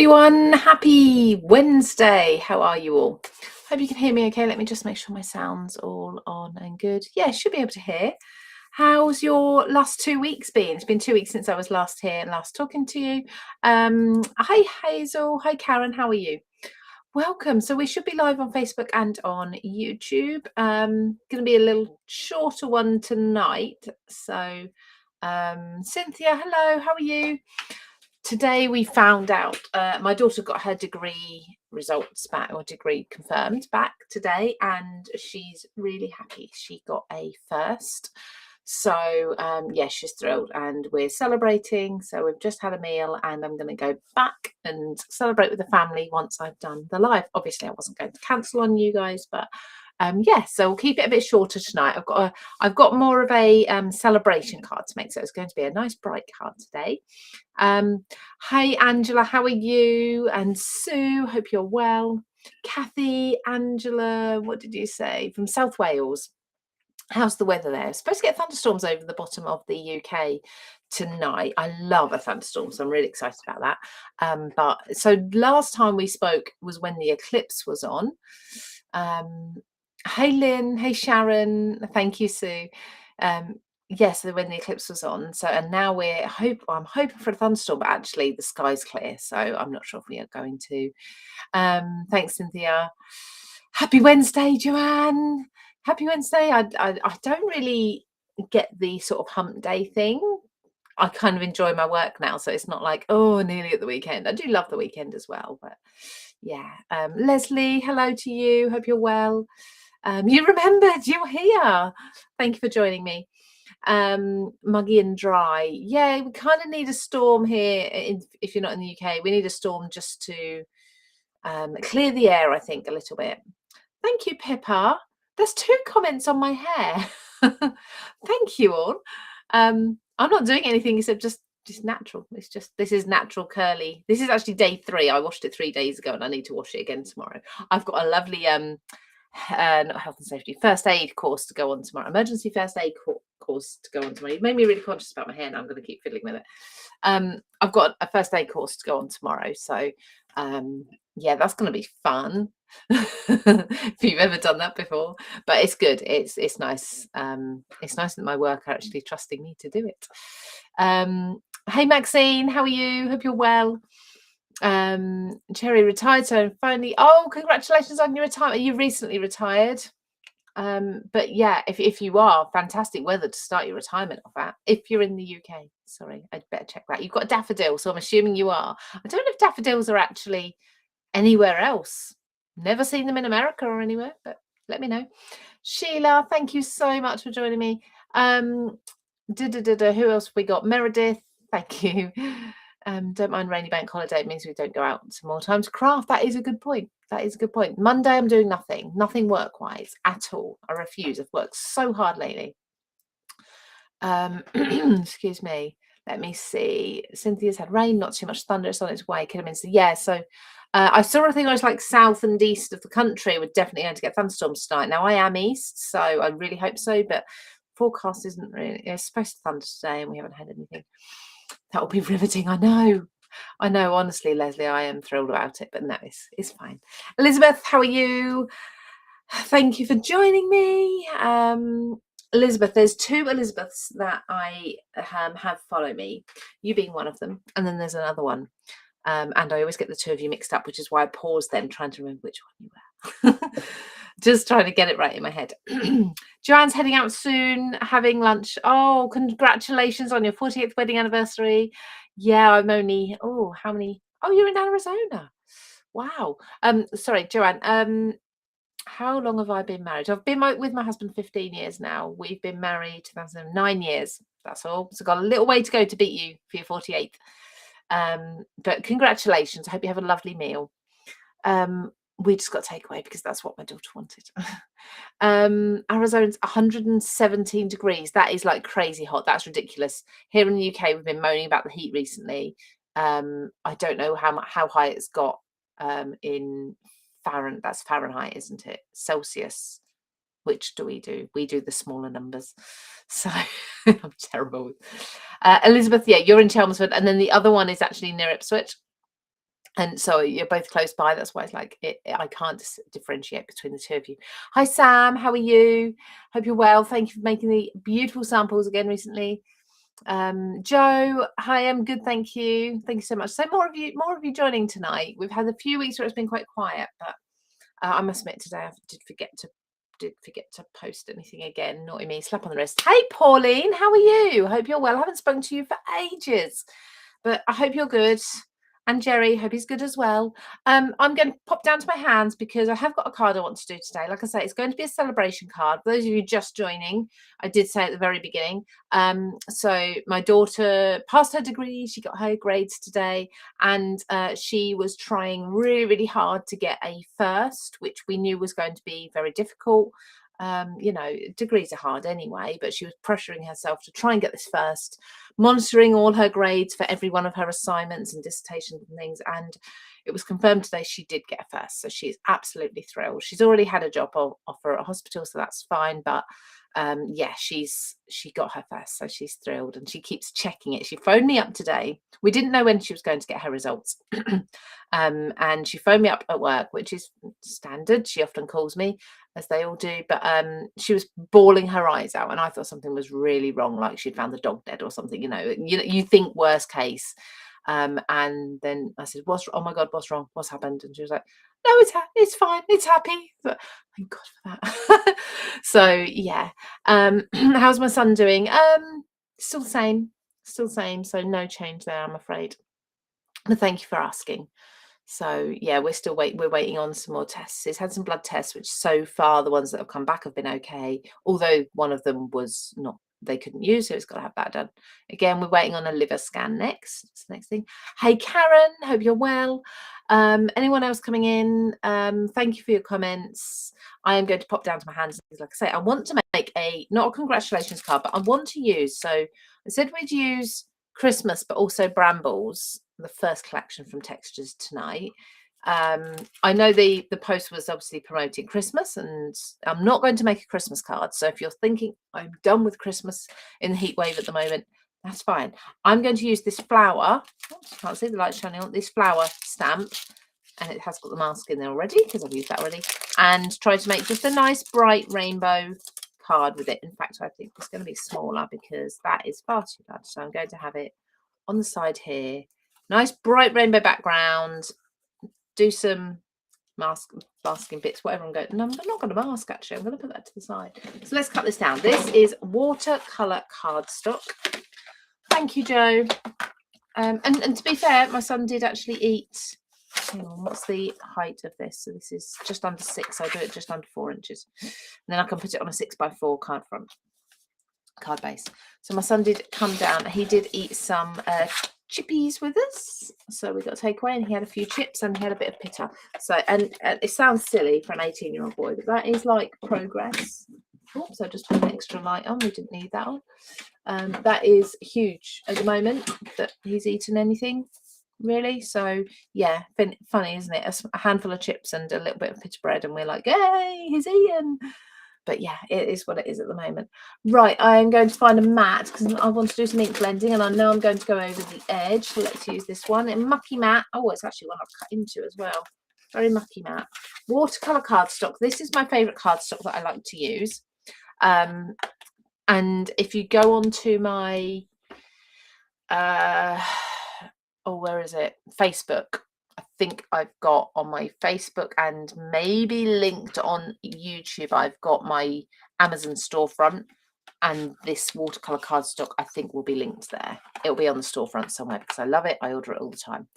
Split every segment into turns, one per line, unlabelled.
everyone, happy Wednesday. How are you all? Hope you can hear me okay. Let me just make sure my sound's all on and good. Yeah, should be able to hear. How's your last 2 weeks been? It's been 2 weeks since I was last here and last talking to you. Hi Hazel, hi Karen, how are you? Welcome. So we should be live on Facebook and on YouTube. Going to be a little shorter one tonight. So Cynthia, hello, how are you? Today we found out my daughter got her degree results back, or degree confirmed back today, and she's really happy. She got a first. So yeah, she's thrilled and we're celebrating. So we've just had a meal and I'm going to go back and celebrate with the family once I've done the live. Obviously I wasn't going to cancel on you guys, but yeah, so we'll keep it a bit shorter tonight. I've got more of a celebration card to make, so it's going to be a nice bright card today. Hi Angela, how are you? And Sue, hope you're well. Kathy, Angela, what did you say? From South Wales. How's the weather there? Supposed to get thunderstorms over the bottom of the UK tonight. I love a thunderstorm, so I'm really excited about that. But so last time we spoke was when the eclipse was on. Hey Lynn, hey Sharon, thank you Sue. Yes, when the eclipse was on. So and now I'm hoping for a thunderstorm, but actually the sky's clear, so I'm not sure if we are going to. Thanks Cynthia. Happy Wednesday, Joanne. Happy Wednesday. I don't really get the sort of hump day thing. I kind of enjoy my work now, so it's not like, oh, nearly at the weekend. I do love the weekend as well, but yeah. Leslie, hello to you. Hope you're well. You remembered, you're here. Thank you for joining me. Muggy and dry. Yeah, we kind of need a storm here. If you're not in the UK, we need a storm just to clear the air, I think, a little bit. Thank you, Pippa. There's 2 comments on my hair. Thank you all. I'm not doing anything except just natural. This is natural curly. This is actually day 3. I washed it 3 days ago and I need to wash it again tomorrow. I've got a lovely not health and safety, first aid course to go on tomorrow. Emergency first aid course to go on tomorrow. You've made me really conscious about my hair now. I'm going to keep fiddling with it. I've got a first aid course to go on tomorrow. So yeah, that's going to be fun. If you've ever done that before, but it's good. It's nice. It's nice that my work are actually trusting me to do it. Hey Maxine, how are you? Hope you're well. Cherry retired, so finally, oh, congratulations on your retirement. You recently retired. But yeah, if you are, fantastic weather to start your retirement off at. If you're in the UK, sorry, I'd better check that. You've got a daffodil, so I'm assuming you are. I don't know if daffodils are actually anywhere else. Never seen them in America or anywhere, but let me know. Sheila, thank you so much for joining me. Who else have we got? Meredith, thank you. Don't mind rainy bank holiday. It means we don't go out some more times. Craft, that is a good point. That is a good point. Monday, I'm doing nothing work-wise at all. I refuse. I've worked so hard lately. Excuse me. Let me see. Cynthia's had rain, not too much thunder. It's on its way. Kidderminster, yeah. So I saw a thing I was like south and east of the country would definitely going to get thunderstorms tonight. Now I am east, so I really hope so. But forecast isn't really. It's supposed to thunder today, and we haven't had anything. That will be riveting. I know. Honestly, Leslie, I am thrilled about it. But no, it's fine. Elizabeth, how are you? Thank you for joining me. Elizabeth, there's 2 Elizabeths that I have follow me, you being one of them, and then there's another one. And I always get the 2 of you mixed up, which is why I paused then, trying to remember which one you were. Just trying to get it right in my head. Joanne's heading out soon, having lunch. Oh, congratulations on your 48th wedding anniversary. Yeah, I'm only, how many? Oh, you're in Arizona. Wow. Sorry, Joanne. How long have I been married? I've been with my husband 15 years now. We've been married 9 years. That's all. So got a little way to go to beat you for your 48th. But congratulations. I hope you have a lovely meal. We just got takeaway because that's what my daughter wanted. Arizona's 117 degrees. That is like crazy hot. That's ridiculous. Here in the UK, we've been moaning about the heat recently. I don't know how high it's got in Fahrenheit. That's Fahrenheit, isn't it? Celsius. Which do? We do the smaller numbers. So I'm terrible. Elizabeth, yeah, you're in Chelmsford, and then the other one is actually near Ipswich. And so you're both close by. That's why it's like I can't differentiate between the two of you. Hi, Sam. How are you? Hope you're well. Thank you for making the beautiful samples again recently. Joe, hi, I'm good, thank you. Thank you so much. So more of you joining tonight. We've had a few weeks where it's been quite quiet, but I must admit today I did forget to post anything again. Naughty me, slap on the wrist. Hey, Pauline, how are you? Hope you're well. I haven't spoken to you for ages, but I hope you're good. And Jerry, hope he's good as well. I'm going to pop down to my hands because I have got a card I want to do today. Like I say, it's going to be a celebration card. For those of you just joining, I did say at the very beginning. So my daughter passed her degree. She got her grades today, and she was trying really, really hard to get a first, which we knew was going to be very difficult. You know, degrees are hard anyway, but she was pressuring herself to try and get this first, monitoring all her grades for every one of her assignments and dissertations and things. And it was confirmed today she did get a first. So she's absolutely thrilled. She's already had a job offer at a hospital, so that's fine. But yeah, she got her first, so she's thrilled, and she keeps checking it. She phoned me up today. We didn't know when she was going to get her results. And she phoned me up at work, which is standard. She often calls me, as they all do, but she was bawling her eyes out, and I thought something was really wrong, like she'd found the dog dead or something. You think worst case. And then I said, oh my god, what's wrong, what's happened? And she was like, no, it's fine, it's happy. But thank god for that. So yeah. How's my son doing? Still same, so no change there, I'm afraid, but thank you for asking. So yeah, we're waiting on some more tests. He's had some blood tests, which so far the ones that have come back have been okay, although one of them was not, they couldn't use, so it's got to have that done. Again, we're waiting on a liver scan next. That's the next thing. Hey Karen, hope you're well. Anyone else coming in? Thank you for your comments. I am going to pop down to my hands. Like I say, I want to make not a congratulations card, but I want to use, so I said we'd use Christmas, but also Brambles, the first collection from Textures tonight. I know the post was obviously promoting Christmas, and I'm not going to make a Christmas card. So if you're thinking I'm done with Christmas in the heat wave at the moment, that's fine. I'm going to use this flower. Oops, can't see the light shining on this flower stamp, and it has got the mask in there already because I've used that already. And try to make just a nice bright rainbow card with it. In fact, I think it's going to be smaller because that is far too large. So I'm going to have it on the side here. Nice bright rainbow background. Do some masking bits, whatever I'm going. No, I'm not going to mask actually. I'm going to put that to the side. So let's cut this down. This is watercolor cardstock. Thank you, Joe. And to be fair, my son did actually eat. Hang on, what's the height of this? So this is just under 6. So I do it just under 4 inches. And then I can put it on a 6x4 card base. So my son did come down. He did eat some chippies with us. So we got a takeaway, and he had a few chips and he had a bit of pitta. So and it sounds silly for an 18-year-old boy, but that is like progress. Oops, I just put an extra light on. We didn't need that on. That is huge at the moment that he's eaten anything, really. So yeah, funny, isn't it? A handful of chips and a little bit of pita bread, and we're like, hey, he's eaten. But yeah, it is what it is at the moment. Right, I am going to find a mat because I want to do some ink blending, and I know I'm going to go over the edge. So let's use this one. A mucky mat. Oh, it's actually one I've cut into as well. Very mucky mat. Watercolor cardstock. This is my favorite cardstock that I like to use. And if you go on to my where is it? Facebook. I think I've got on my Facebook and maybe linked on YouTube. I've got my Amazon storefront, and this watercolor cardstock I think will be linked there. It'll be on the storefront somewhere because I love it. I order it all the time.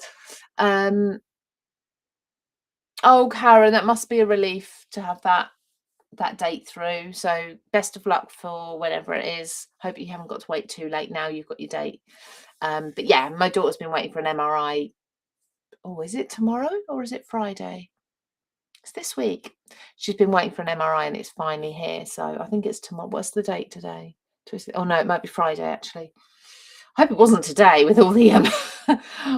Oh, Karen, that must be a relief to have that date through. So best of luck for whenever it is. Hope you haven't got to wait too late now. You've got your date. But yeah, my daughter's been waiting for an MRI. Oh, is it tomorrow or is it Friday? It's this week. She's been waiting for an MRI and it's finally here. So I think it's tomorrow. What's the date today? Oh no, it might be Friday actually. I hope it wasn't today with all the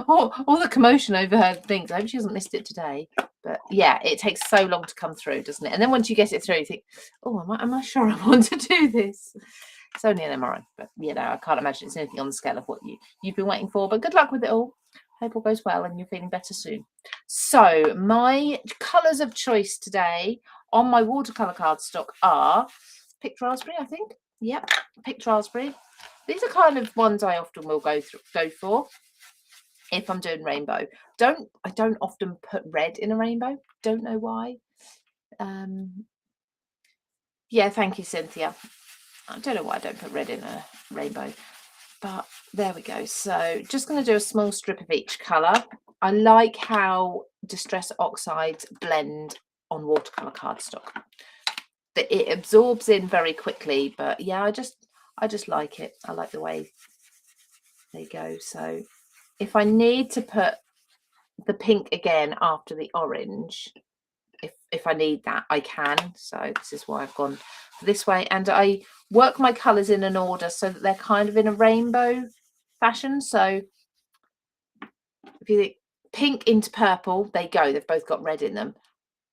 all the commotion over her things. I hope she hasn't missed it today. But yeah, it takes so long to come through, doesn't it? And then once you get it through, you think, oh, am I sure I want to do this? It's only an MRI, but you know, I can't imagine it's anything on the scale of what you've been waiting for. But good luck with it all. Hope all goes well and you're feeling better soon. So my colours of choice today on my watercolour cardstock are picked raspberry, I think. Yep, picked raspberry. These are kind of ones I often will go for if I'm doing rainbow. I don't often put red in a rainbow. Don't know why. Yeah, thank you, Cynthia. I don't know why I don't put red in a rainbow, but there we go. So just going to do a small strip of each colour. I like how Distress Oxides blend on watercolour cardstock. That it absorbs in very quickly, but yeah, I just like it. I like the way they go. So if I need to put the pink again after the orange, if I need that, I can. So this is why I've gone this way, and I work my colours in an order so that they're kind of in a rainbow fashion. So if you think pink into purple, they go, they've both got red in them.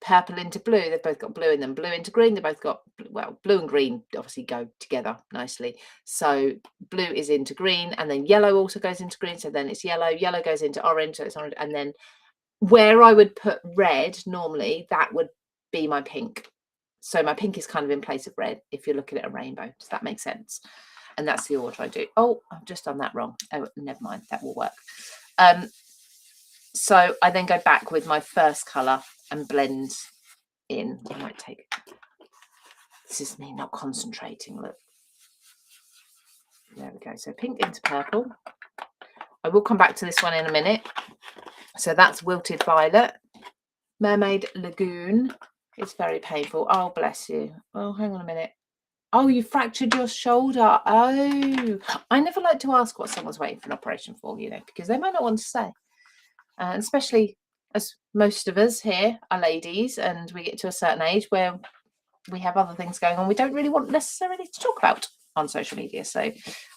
Purple into blue, they've both got blue in them. Blue into green, they've both got, well, blue and green obviously go together nicely. So blue is into green, and then yellow also goes into green, so then it's yellow. Yellow goes into orange, so it's orange. And then where I would put red normally, that would be my pink. So my pink is kind of in place of red if you're looking at a rainbow. Does that make sense? And that's the order I do. Oh, I've just done that wrong. Oh, never mind, that will work. So I then go back with my first colour and blend in. I might take, this is me not concentrating, look. There we go. So pink into purple. I will come back to this one in a minute. So that's Wilted Violet. Mermaid Lagoon. It's very painful. Oh, bless you. Oh, hang on a minute. Oh, you fractured your shoulder. Oh, I never like to ask what someone's waiting for an operation for, you know, because they might not want to say. Especially as most of us here are ladies and we get to a certain age where we have other things going on we don't really want necessarily to talk about on social media. So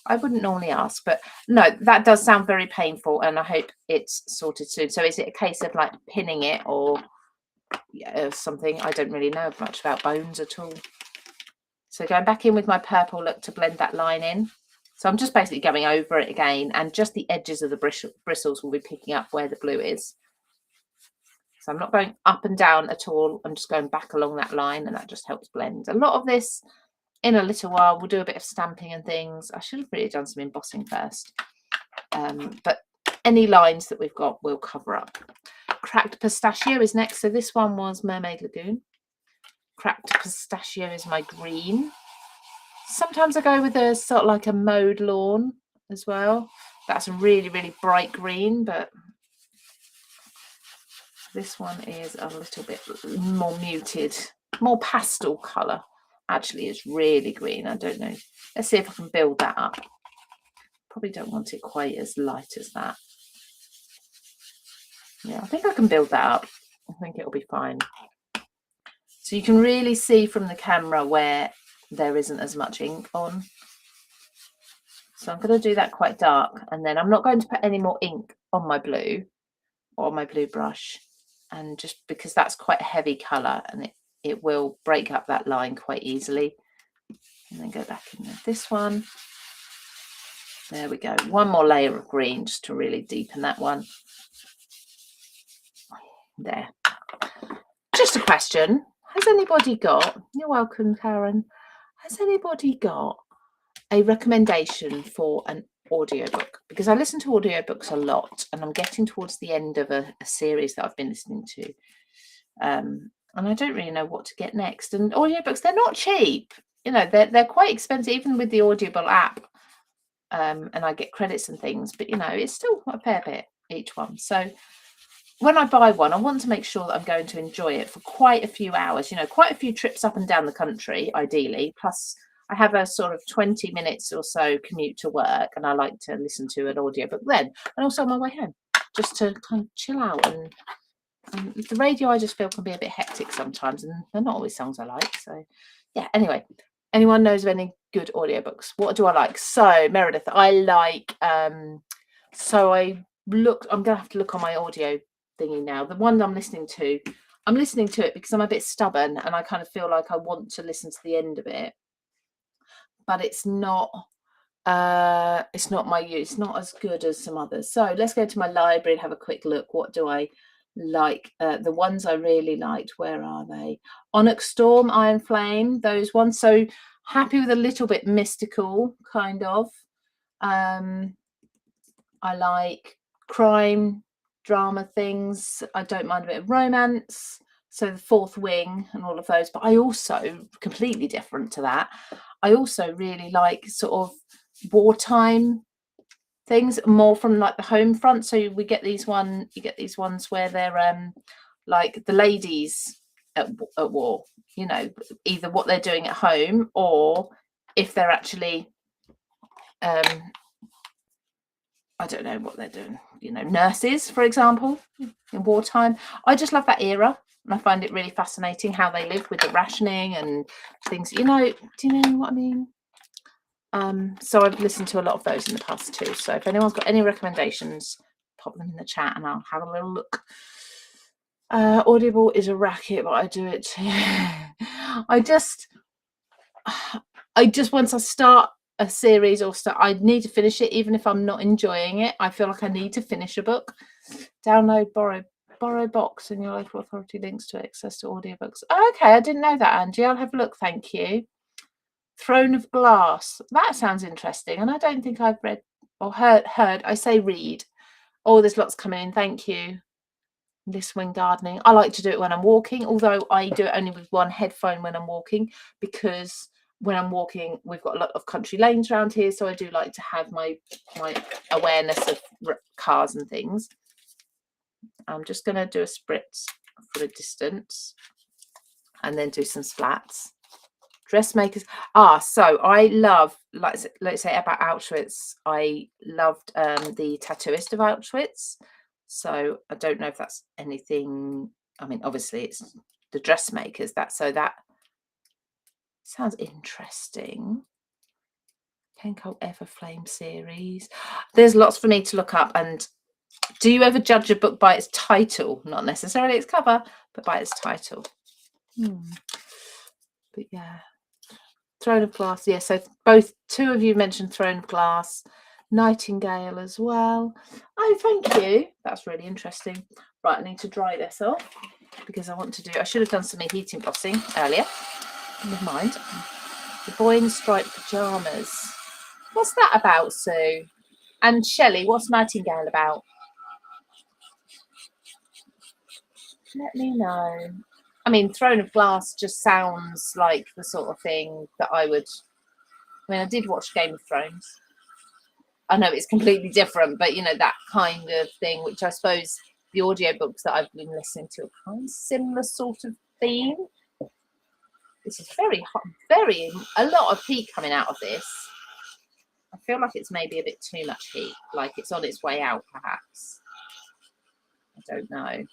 I wouldn't normally ask, but no, that does sound very painful and I hope it's sorted soon. So is it a case of like pinning it or something? I don't really know much about bones at all. So going back in with my purple look to blend that line in. So I'm just basically going over it again, and just the edges of the bristles will be picking up where the blue is. So I'm not going up and down at all. I'm just going back along that line, and that just helps blend. A lot of this, in a little while, we'll do a bit of stamping and things. I should have really done some embossing first. But any lines that we've got, we'll cover up. Cracked Pistachio is next. So this one was Mermaid Lagoon. Cracked Pistachio is my green. Sometimes I go with a sort of like a mowed lawn as well. That's a really, really bright green, but this one is a little bit more muted, more pastel colour. Actually, it's really green. I don't know. Let's see if I can build that up. Probably don't want it quite as light as that. Yeah, I think I can build that up. I think it'll be fine. So you can really see from the camera where there isn't as much ink on. So I'm going to do that quite dark, and then I'm not going to put any more ink on my blue or my blue brush, and just because that's quite a heavy colour and it will break up that line quite easily. And then go back in with this one. There we go. One more layer of green just to really deepen that one. There. Just a question. Has anybody got, you're welcome, Karen. Has anybody got a recommendation for an audiobook? Because I listen to audiobooks a lot, and I'm getting towards the end of a series that I've been listening to. And I don't really know what to get next. And audiobooks, they're not cheap. You know, they're quite expensive, even with the Audible app. And I get credits and things, but you know, it's still a fair bit each one. So when I buy one, I want to make sure that I'm going to enjoy it for quite a few hours, you know, quite a few trips up and down the country, ideally. Plus, I have a sort of 20 minutes or so commute to work, and I like to listen to an audiobook then, and also on my way home, just to kind of chill out. And the radio, I just feel, can be a bit hectic sometimes, and they're not always songs I like. So, yeah, anyway, anyone knows of any good audiobooks? What do I like? So, Meredith, I like, I'm going to have to look on my audio thingy now. The one I'm listening to it because I'm a bit stubborn and I kind of feel like I want to listen to the end of it, but it's not It's not it's not as good as some others. So let's go to my library and have a quick look. What do I like? The ones I really liked, where are they? Onyx Storm, Iron Flame, those ones. So happy with a little bit mystical, kind of. I like crime, drama things. I don't mind a bit of romance. So the Fourth Wing and all of those. But I also, completely different to that, I also really like sort of wartime things, more from like the home front. So you get these ones where they're like the ladies at war, you know, either what they're doing at home or if they're actually I don't know what they're doing, you know, nurses, for example, in wartime. I just love that era. And I find it really fascinating how they live with the rationing and things, you know. Do you know what I mean? So I've listened to a lot of those in the past too. So if anyone's got any recommendations, pop them in the chat and I'll have a little look. Audible is a racket, but I do it too. I just once I start a series I need to finish it, even if I'm not enjoying it. I feel like I need to finish a book. Download, borrow box and your local authority links to access to audiobooks. Oh, okay, I didn't know that, Angie. I'll have a look, thank you. Throne of Glass, that sounds interesting, and I don't think I've read or heard. I say read. Oh, there's lots coming in, thank you. This wing gardening, I like to do it when I'm walking, although I do it only with one headphone when I'm walking, because when I'm walking we've got a lot of country lanes around here, so I do like to have my awareness of cars and things. I'm just going to do a spritz for the distance and then do some splats. Dressmakers. So I love, like, let's say about Auschwitz, I loved the Tattooist of Auschwitz. So I don't know if that's anything. I mean, obviously it's the dressmakers. That sounds interesting. Kenko Everflame series. There's lots for me to look up. And do you ever judge a book by its title? Not necessarily its cover, but by its title. But yeah. Throne of Glass, yeah, so two of you mentioned Throne of Glass, Nightingale as well. Oh, thank you. That's really interesting. Right, I need to dry this off because I should have done some heating bossing earlier. Never mind. The Boy in Striped Pyjamas. What's that about, Sue? And Shelley, what's Nightingale about? Let me know. I mean, Throne of Glass just sounds like the sort of thing that I did watch Game of Thrones. I know it's completely different, but you know, that kind of thing, which I suppose the audiobooks that I've been listening to are kind of similar sort of theme. This is very hot, a lot of heat coming out of this. I feel like it's maybe a bit too much heat, like it's on its way out, perhaps. I don't know.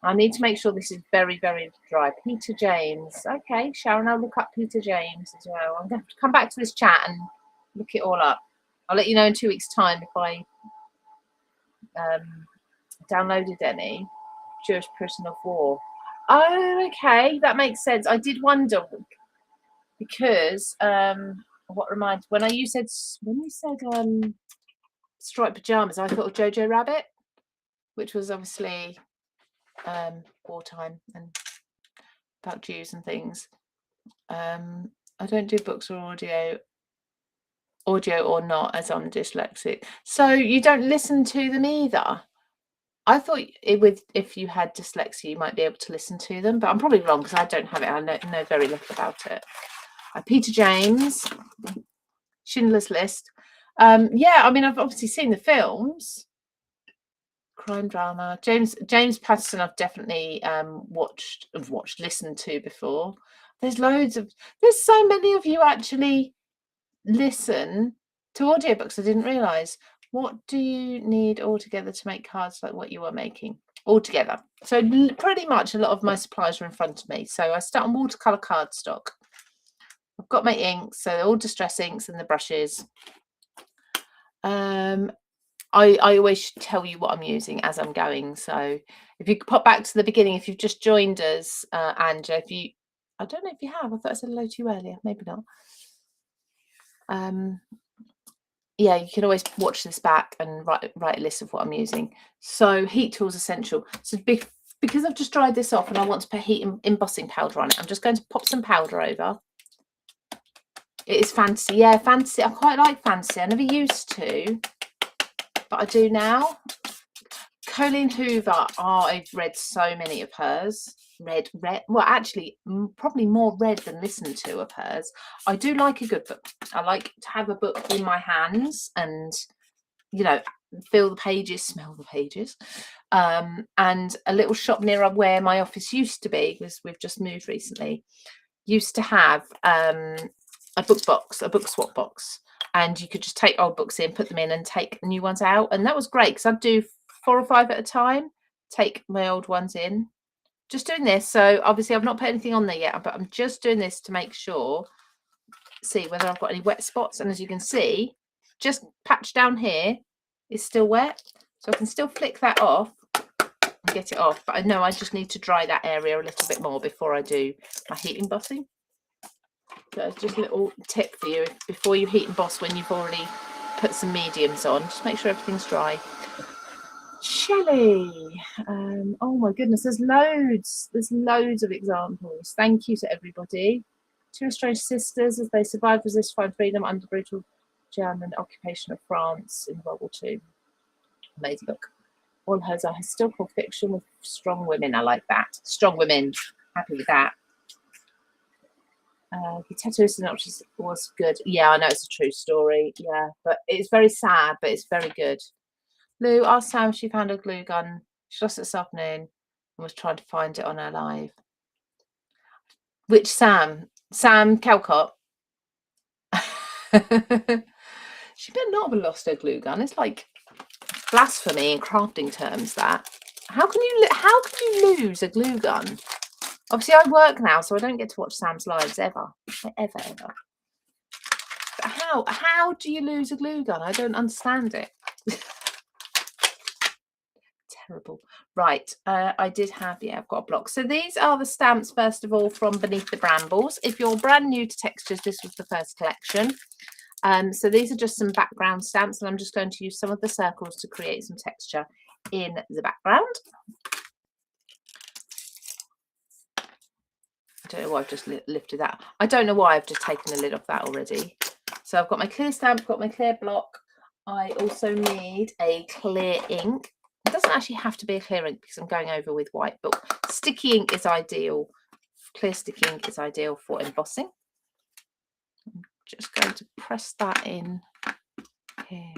I need to make sure this is very, very dry. Peter James. Okay, Sharon, I'll look up Peter James as well. I'm going to come back to this chat and look it all up. I'll let you know in 2 weeks' time if I downloaded any. Jewish Prisoner of War. Oh, okay, that makes sense. I did wonder because when you said striped pajamas, I thought of Jojo Rabbit, which was obviously wartime and about Jews and things. I don't do books or audio or not, as I'm dyslexic. So you don't listen to them either? I thought if you had dyslexia, you might be able to listen to them, but I'm probably wrong because I don't have it. I know very little about it. Peter James, Schindler's List. Yeah, I mean, I've obviously seen the films. Crime drama. James Patterson, I've definitely listened to before. There's so many of you actually listen to audiobooks. I didn't realise. What do you need altogether to make cards like what you are making? Altogether. So pretty much a lot of my supplies are in front of me. So I start on watercolour cardstock. I've got my inks, so all distress inks and the brushes. I always tell you what I'm using as I'm going. So if you pop back to the beginning, if you've just joined us, Anja, I don't know if you have. I thought I said hello to you earlier. Maybe not. Yeah, you can always watch this back and write a list of what I'm using. So heat tools essential. So because I've just dried this off and I want to put heat embossing powder on it, I'm just going to pop some powder over. It is fancy. Yeah, fancy. I quite like fancy. I never used to, but I do now. Colleen Hoover, I've read so many of hers. Well, actually, probably more read than listened to of hers. I do like a good book. I like to have a book in my hands and, you know, feel the pages, smell the pages. And a little shop near where my office used to be, because we've just moved recently, used to have a book box, a book swap box. And you could just take old books in, put them in and take new ones out. And that was great because I'd do 4 or 5 at a time, take my old ones in. Just doing this. So obviously I've not put anything on there yet, but I'm just doing this to make sure, see whether I've got any wet spots. And as you can see, just patch down here is still wet. So I can still flick that off and get it off. But I know I just need to dry that area a little bit more before I do my heat embossing. So it's just a little tip for you. Before you heat emboss, when you've already put some mediums on, just make sure everything's dry. Shelley, oh my goodness, there's loads of examples. Thank you to everybody. 2 estranged sisters as they survived, resist, find freedom under brutal German occupation of France in World War II. Amazing book. All hers are historical fiction with strong women. I like that. Strong women. Happy with that. The tattoo synopsis was good. Yeah, I know it's a true story. Yeah, but it's very sad, but it's very good. Lou asked Sam if she found a glue gun. She lost it this afternoon and was trying to find it on her live. Which Sam? Sam Calcott. She better not have lost her glue gun. It's like blasphemy in crafting terms. That how can you lose a glue gun? Obviously, I work now, so I don't get to watch Sam's lives ever. But how do you lose a glue gun? I don't understand it. Terrible. Right, I did have, yeah, I've got a block. So these are the stamps, first of all, from Beneath the Brambles. If you're brand new to textures, this was the first collection. So these are just some background stamps, and I'm just going to use some of the circles to create some texture in the background. I don't know why I've just lifted that. I don't know why I've just taken the lid off that already. So I've got my clear stamp, got my clear block. I also need a clear ink. It doesn't actually have to be a clear ink because I'm going over with white, but sticky ink is ideal. Clear sticky ink is ideal for embossing. I'm just going to press that in here.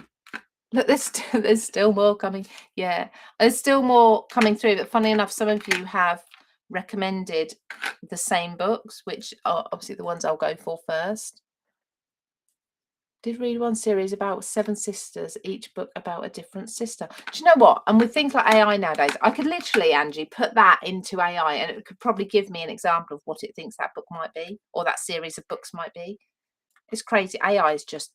Look, there's still more coming. Yeah, there's still more coming through, but funny enough, some of you have recommended the same books, which are obviously the ones I'll go for first. Did read one series about 7 sisters, each book about a different sister. Do you know what? And with things like AI nowadays, I could literally, Angie, put that into AI and it could probably give me an example of what it thinks that book might be, or that series of books might be. It's crazy. AI is just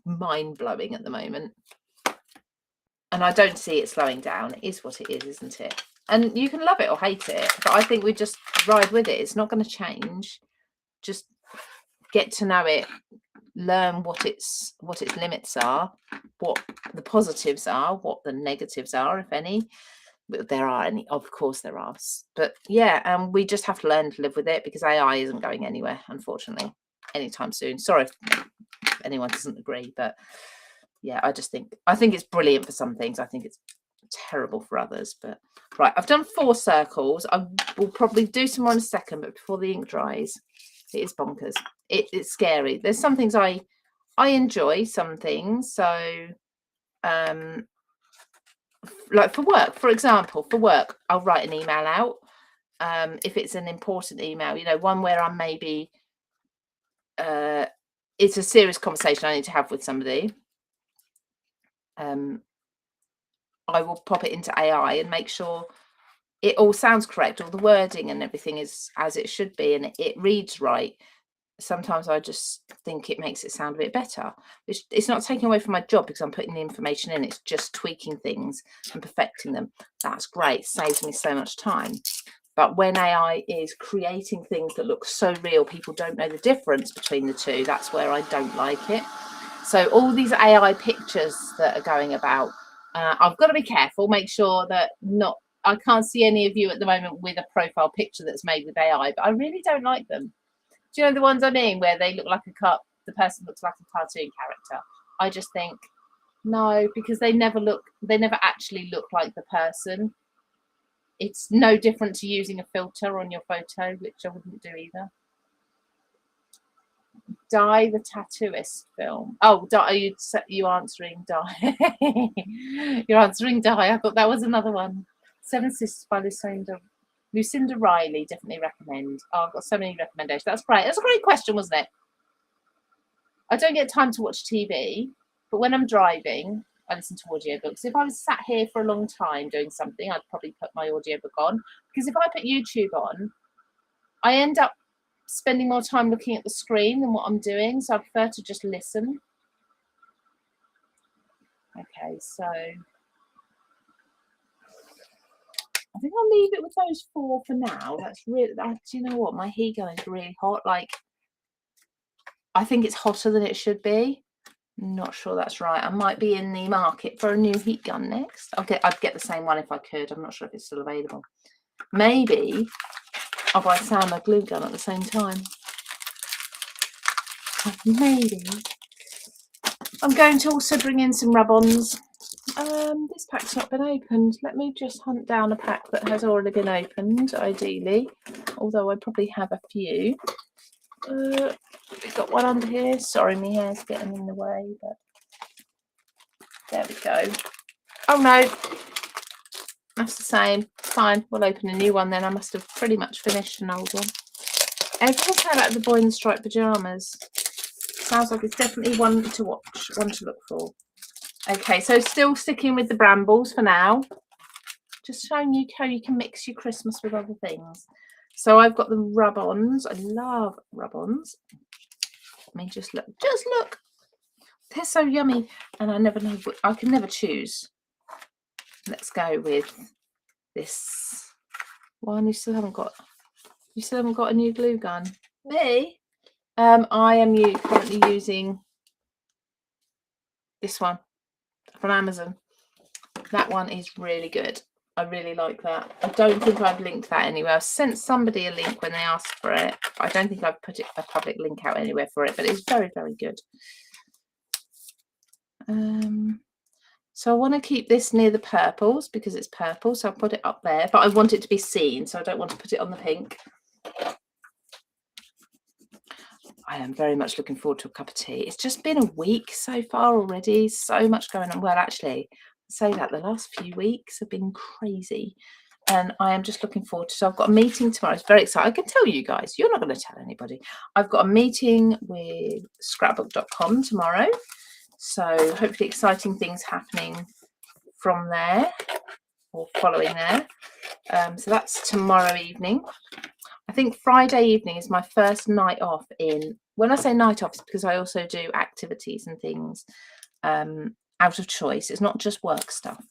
mind-blowing at the moment. And I don't see it slowing down. It is what it is, isn't it? And you can love it or hate it, but I think we just ride with it. It's not going to change. Just get to know it. Learn what its limits are, what the positives are, what the negatives are, if any. But there are any, of course there are. But yeah, we just have to learn to live with it because AI isn't going anywhere, unfortunately, anytime soon. Sorry if anyone doesn't agree, but yeah, I think it's brilliant for some things. I think it's terrible for others. But right, I've done 4 circles. I will probably do some more in a second, but before the ink dries, it is bonkers. It's scary. There's some things I enjoy, some things. So like for work, for example, I'll write an email out. If it's an important email, you know, one where I'm maybe it's a serious conversation I need to have with somebody. I will pop it into AI and make sure it all sounds correct, all the wording and everything is as it should be, and it reads right. Sometimes I just think it makes it sound a bit better. It's not taking away from my job because I'm putting the information in. It's just tweaking things and perfecting them. That's great. Saves me so much time. But when AI is creating things that look so real, people don't know the difference between the two. That's where I don't like it. So all these AI pictures that are going about, I've got to be careful, make sure that I can't see any of you at the moment with a profile picture that's made with AI, but I really don't like them. Do you know the ones I mean, where they look like a cup, the person looks like a cartoon character? I just think, no, because they never actually look like the person. It's no different to using a filter on your photo, which I wouldn't do either. Die the Tattooist film. Oh, are you answering Die? You're answering Die. I thought that was another one. Seven Sisters by Lucinda Riley. Definitely recommend. Oh, I've got so many recommendations. That's great. That's a great question, wasn't it? I don't get time to watch TV, but when I'm driving, I listen to audiobooks. If I was sat here for a long time doing something, I'd probably put my audiobook on. Because if I put YouTube on, I end up spending more time looking at the screen than what I'm doing. So I prefer to just listen. Okay, so I think I'll leave it with those 4 for now. That's really, do you know what? My heat gun is really hot. Like, I think it's hotter than it should be. I'm not sure that's right. I might be in the market for a new heat gun next. I'd get the same one if I could. I'm not sure if it's still available. Maybe I'll buy Sam a glue gun at the same time. Maybe. I'm going to also bring in some rub-ons. This pack's not been opened. Let me just hunt down a pack that has already been opened, ideally. Although I probably have a few. We've got one under here. Sorry, my hair's getting in the way, but there we go. Oh no, that's the same. Fine, we'll open a new one then. I must have pretty much finished an old one. Everyone's heard about the boy in the striped pajamas. Sounds like it's definitely one to watch, one to look for. Okay, so still sticking with the brambles for now. Just showing you how you can mix your Christmas with other things. So I've got the rub-ons. I love rub-ons. Let me just look. Just look. They're so yummy. And I never know. I can never choose. Let's go with this one. You still haven't got a new glue gun. Me? I am currently using this one from Amazon. That one is really good. I really like that. I don't think I've linked that anywhere. I've sent somebody a link when they asked for it. I don't think I've put a public link out anywhere for it, but it's very, very good. So I want to keep this near the purples because it's purple, so I'll put it up there, but I want it to be seen, so I don't want to put it on the pink. I am very much looking forward to a cup of tea. It's just been a week so far already. So much going on. Well, actually, I say that the last few weeks have been crazy. And I am just looking forward to. So I've got a meeting tomorrow. It's very exciting. I can tell you guys. You're not going to tell anybody. I've got a meeting with scrapbook.com tomorrow. So hopefully exciting things happening from there or following there. So that's tomorrow evening. I think Friday evening is my first night off when I say night off, it's because I also do activities and things out of choice. It's not just work stuff.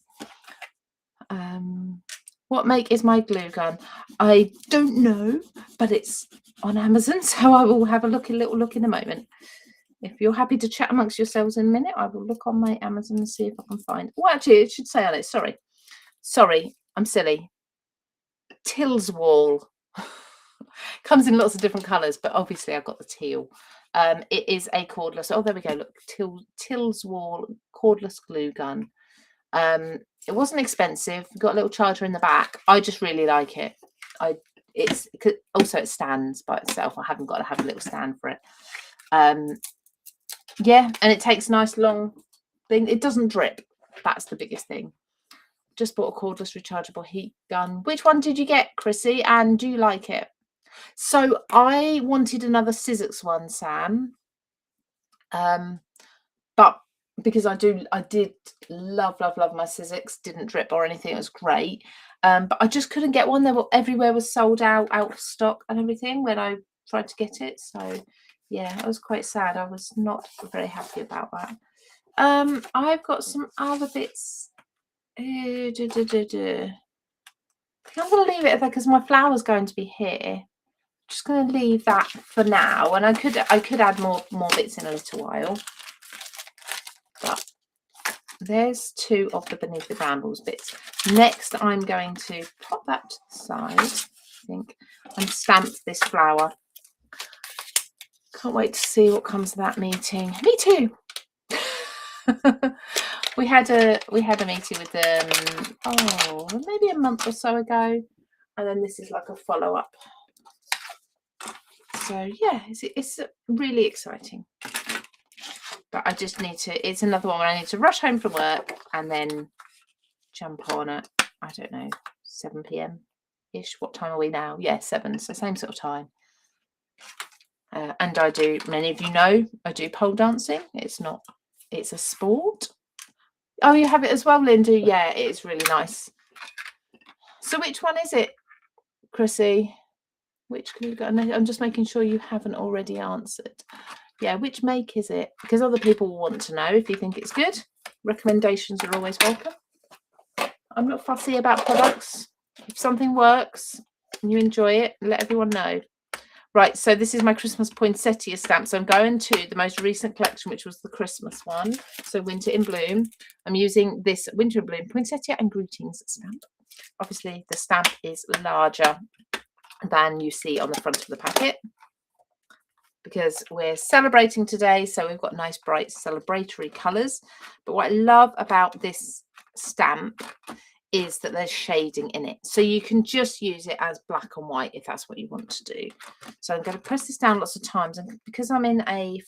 What make is my glue gun? I don't know, but it's on Amazon, so I will have a little look in a moment. If you're happy to chat amongst yourselves in a minute, I will look on my Amazon and see if I can find. Well, actually, it should say on it. Sorry, I'm silly. Tillswall. Comes in lots of different colours, but obviously I've got the teal. It is a cordless. Oh, there we go. Look, Tillswall cordless glue gun. It wasn't expensive. Got a little charger in the back. I just really like it. It stands by itself. I haven't got to have a little stand for it. Yeah, and it takes a nice long thing. It doesn't drip. That's the biggest thing. Just bought a cordless rechargeable heat gun. Which one did you get, Chrissy? And do you like it? So I wanted another Sizzix one, Sam. But because I did love my Sizzix. Didn't drip or anything. It was great. But I just couldn't get one. Everywhere was sold out of stock and everything when I tried to get it. So yeah, I was quite sad. I was not very happy about that. I've got some other bits. I'm going to leave it there because my flower's going to be here. Just going to leave that for now, and I could add more bits in a little while. But there's 2 of the beneath the brambles bits. Next, I'm going to pop that to the side, I think, and stamp this flower. Can't wait to see what comes of that meeting. Me too. we had a meeting with them, maybe a month or so ago, and then this is like a follow-up. So yeah, it's really exciting. But I just need to, it's another one where I need to rush home from work and then jump on at, I don't know, 7 p.m. ish. What time are we now? Yeah, 7. So same sort of time. And I do, many of you know, I do pole dancing. It's a sport. Oh, you have it as well, Linda? Yeah, it is really nice. So which one is it, Chrissy? Which can you got? I'm just making sure you haven't already answered. Yeah, which make is it? Because other people will want to know if you think it's good. Recommendations are always welcome. I'm not fussy about products. If something works and you enjoy it, let everyone know. Right, so this is my Christmas poinsettia stamp. So I'm going to the most recent collection, which was the Christmas one. So Winter in Bloom. I'm using this Winter in Bloom poinsettia and greetings stamp. Obviously, the stamp is larger than you see on the front of the packet because we're celebrating today. So we've got nice, bright, celebratory colours. But what I love about this stamp is that there's shading in it, so you can just use it as black and white if that's what you want to do. So I'm going to press this down lots of times, and because I'm in a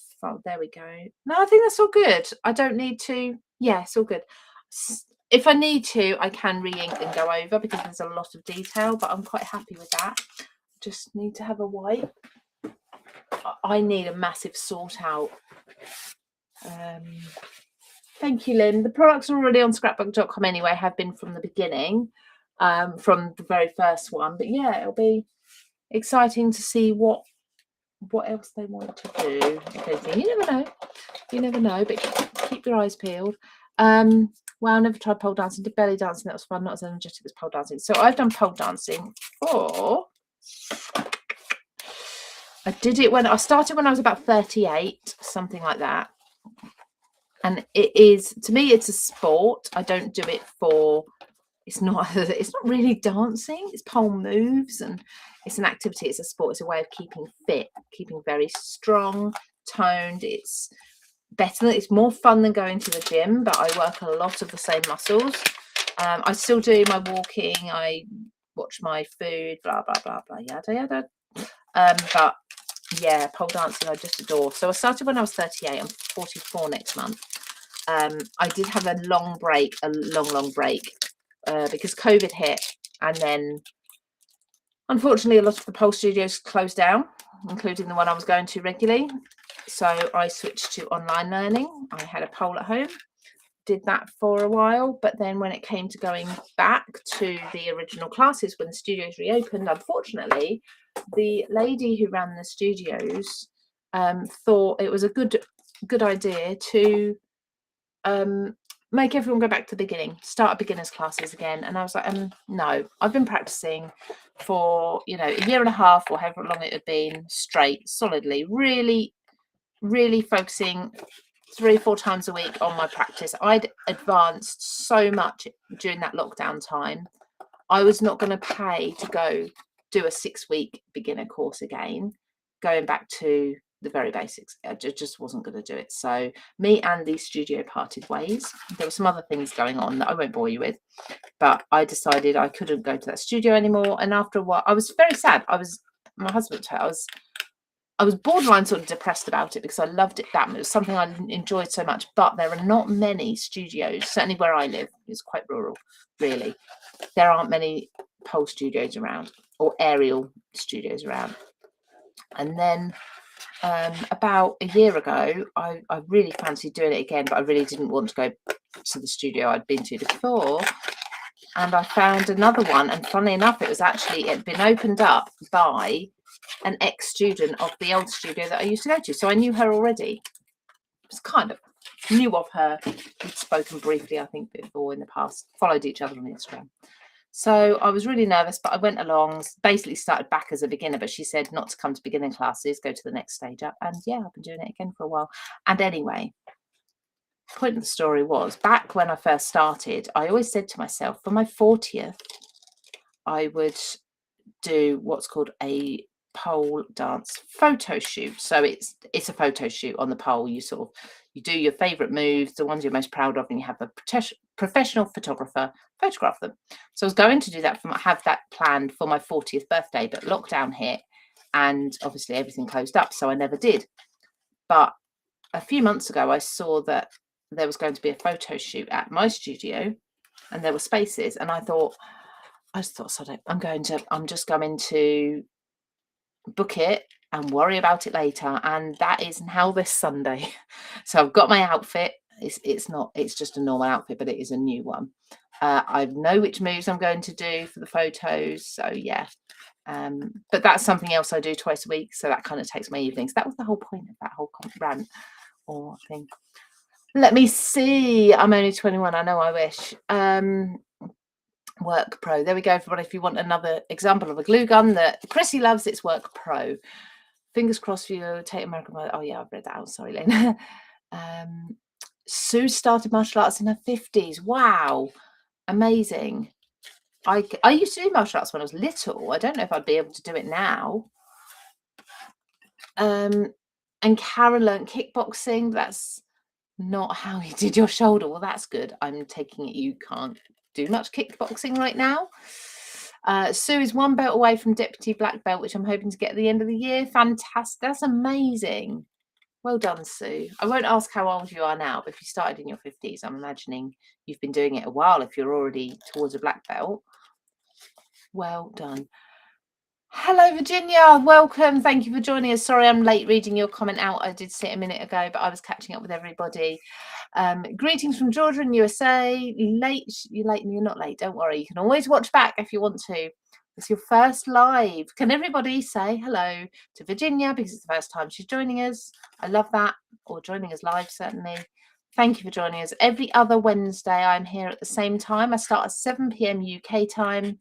there we go. No, I think that's all good. I don't need to. Yeah, it's all good. If I need to, I can re-ink and go over because there's a lot of detail, but I'm quite happy with that. Just need to have a wipe. I need a massive sort out. Thank you, Lynn. The products are already on scrapbook.com anyway, have been from the beginning, from the very first one. But yeah, it'll be exciting to see what else they want to do. If anything. You never know. You never know, but keep your eyes peeled. Well, I never tried pole dancing. Did belly dancing. That was fun. Not as energetic as pole dancing. So I've done pole dancing for... I did it when I started when I was about 38, something like that. And it is, to me, it's a sport. I don't do it for, it's not really dancing. It's pole moves and it's an activity. It's a sport. It's a way of keeping fit, keeping very strong, toned. It's better. It's more fun than going to the gym, but I work a lot of the same muscles. I still do my walking. I watch my food, blah, blah, blah, blah, yada, yada. But yeah, pole dancing I just adore. So I started when I was 38. I'm 44 next month. I did have a long break, long break, because COVID hit, and then unfortunately a lot of the pole studios closed down, including the one I was going to regularly. So I switched to online learning. I had a pole at home, did that for a while, but then when it came to going back to the original classes when the studios reopened, unfortunately, the lady who ran the studios thought it was a good idea to make everyone go back to the beginning, start beginners classes again. And I was like, no, I've been practicing for, a year and a half or however long it had been straight, solidly, really, really focusing 3 or 4 times a week on my practice. I'd advanced so much during that lockdown time. I was not going to pay to go do a 6-week beginner course again, going back to the very basics. I just wasn't going to do it. So me and the studio parted ways. There were some other things going on that I won't bore you with, but I decided I couldn't go to that studio anymore. And after a while, I was very sad. My husband, I was borderline sort of depressed about it because I loved it that much. It was something I enjoyed so much, but there are not many studios, certainly where I live. It's quite rural, really. There aren't many pole studios around or aerial studios around. And then about a year ago, I really fancied doing it again, but I really didn't want to go to the studio I'd been to before. And I found another one. And funnily enough, it had been opened up by an ex-student of the old studio that I used to go to. So I knew her already. I was kind of knew of her. We'd spoken briefly, I think, before in the past, followed each other on Instagram. So I was really nervous, but I went along, basically started back as a beginner, but she said not to come to beginning classes, go to the next stage up. And yeah, I've been doing it again for a while. And anyway, point of the story was, back when I first started, I always said to myself, for my 40th, I would do what's called a pole dance photo shoot. So it's a photo shoot on the pole. You do your favorite moves, the ones you're most proud of, and you have a professional photographer photograph them. So I was going to do that, have that planned for my 40th birthday, but lockdown hit and obviously everything closed up, so I never did. But a few months ago, I saw that there was going to be a photo shoot at my studio and there were spaces, and I just thought, so I'm just going to book it and worry about it later. And that is now this Sunday. So I've got my outfit. It's just a normal outfit, but it is a new one. I know which moves I'm going to do for the photos. So yeah. But that's something else I do twice a week. So that kind of takes my evenings. That was the whole point of that whole rant or thing. Let me see. I'm only 21. I know, I wish. Work Pro. There we go, everybody. If you want another example of a glue gun that Chrissy loves, it's Work Pro. Fingers crossed for you. Take American. Oh yeah, I've read that out. Sorry, Lynn. Sue started martial arts in her 50s. Wow, amazing. I used to do martial arts when I was little. I don't know if I'd be able to do it now. And Karen learned kickboxing. That's not how you did your shoulder. Well, that's good. I'm taking it you can't do much kickboxing right now. Sue is 1 belt away from deputy black belt, which I'm hoping to get at the end of the year. Fantastic. That's amazing. Well done, Sue. I won't ask how old you are now, but if you started in your 50s, I'm imagining you've been doing it a while if you're already towards a black belt. Well done. Hello, Virginia. Welcome. Thank you for joining us. Sorry, I'm late reading your comment out. I did see it a minute ago, but I was catching up with everybody. Greetings from Georgia and USA. You're late and you're not late. Don't worry. You can always watch back if you want to. It's your first live. Can everybody say hello to Virginia because it's the first time she's joining us? I love that. Or joining us live, certainly. Thank you for joining us. Every other Wednesday, I'm here at the same time. I start at 7 p.m. UK time.